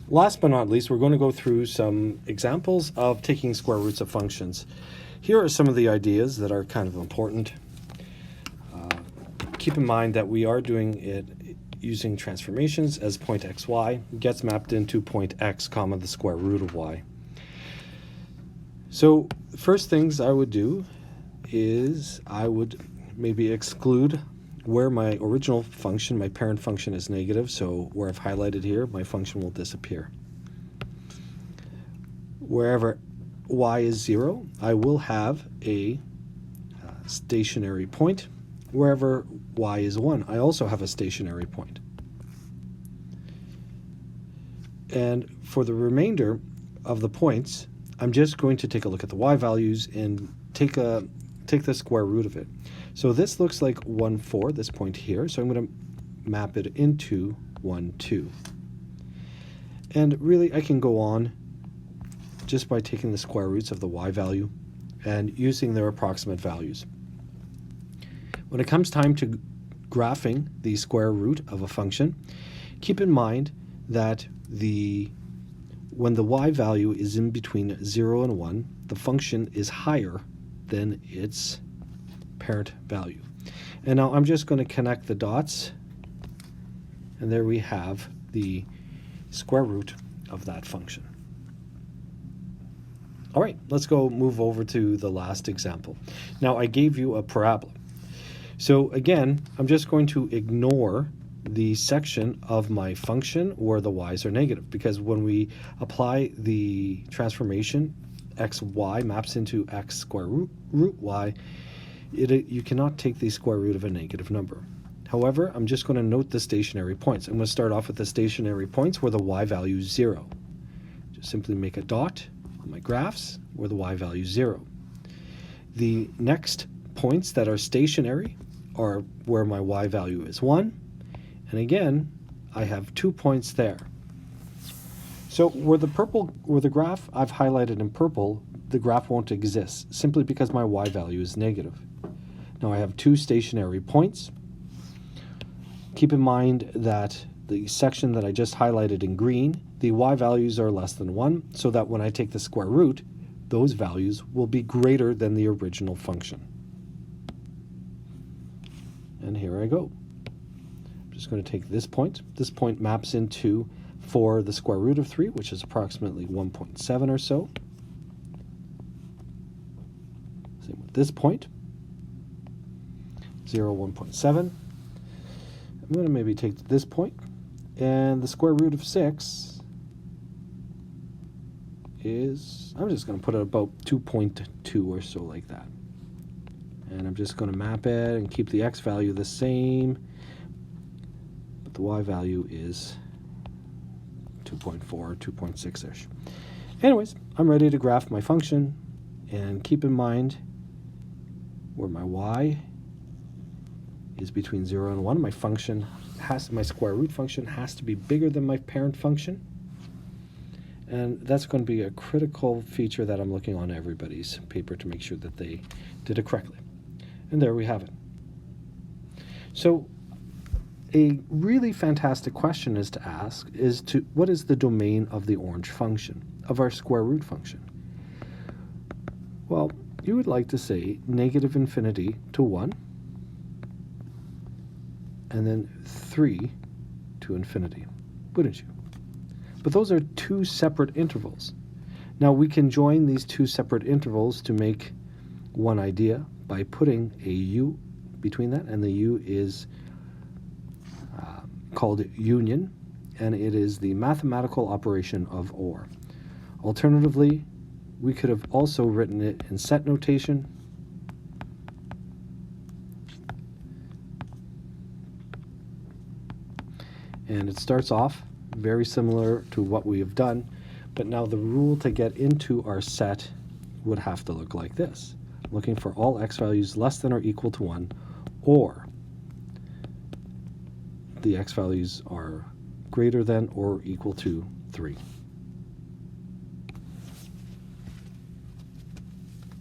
Last but not least, we're going to go through some examples of taking square roots of functions. Here are some of the ideas that are kind of important. Keep in mind that we are doing it using transformations, as point xy gets mapped into point x comma the square root of y. So the first things I would do is I would maybe exclude where my original function, my parent function, is negative, so where I've highlighted here, my function will disappear. Wherever y is 0, I will have a stationary point. Wherever y is 1, I also have a stationary point. And for the remainder of the points, I'm just going to take a look at the y values and take the square root of it. So this looks like 1, 4, this point here, so I'm going to map it into 1, 2. And really, I can go on just by taking the square roots of the y value and using their approximate values. When it comes time to graphing the square root of a function, keep in mind that when the y value is in between 0 and 1, the function is higher than its parent value. And now I'm just going to connect the dots, and there we have the square root of that function. All right, let's go move over to the last example. Now I gave you a parabola. So again, I'm just going to ignore the section of my function where the y's are negative, because when we apply the transformation, xy maps into x square root y, you cannot take the square root of a negative number. However, I'm just going to note the stationary points. I'm going to start off with the stationary points where the y value is 0. Just simply make a dot on my graphs where the y value is 0. The next points that are stationary are where my y value is 1. And again, I have 2 points there. So where the graph I've highlighted in purple, the graph won't exist, simply because my y value is negative. Now I have 2 stationary points. Keep in mind that the section that I just highlighted in green, the y values are less than 1, so that when I take the square root, those values will be greater than the original function. And here I go. I'm just going to take this point. This point maps into, for the square root of 3, which is approximately 1.7 or so. Same with this point, 0, 1.7. I'm going to maybe take this point, and the square root of 6 is, I'm just going to put it about 2.2 or so, like that. And I'm just going to map it and keep the x value the same, but the y value is 2.4, 2.6-ish. Anyways, I'm ready to graph my function, and keep in mind where my y is between 0 and 1. My square root function has to be bigger than my parent function. And that's going to be a critical feature that I'm looking on everybody's paper to make sure that they did it correctly. And there we have it. So a really fantastic question is to ask what is the domain of the orange function, of our square root function? Well, you would like to say negative infinity to 1, and then 3 to infinity, wouldn't you? But those are 2 separate intervals. Now we can join these 2 separate intervals to make one idea by putting a u between that, and the u is called union, and it is the mathematical operation of OR. Alternatively, we could have also written it in set notation. And it starts off very similar to what we have done, but now the rule to get into our set would have to look like this. Looking for all x values less than or equal to 1, or the x values are greater than or equal to 3.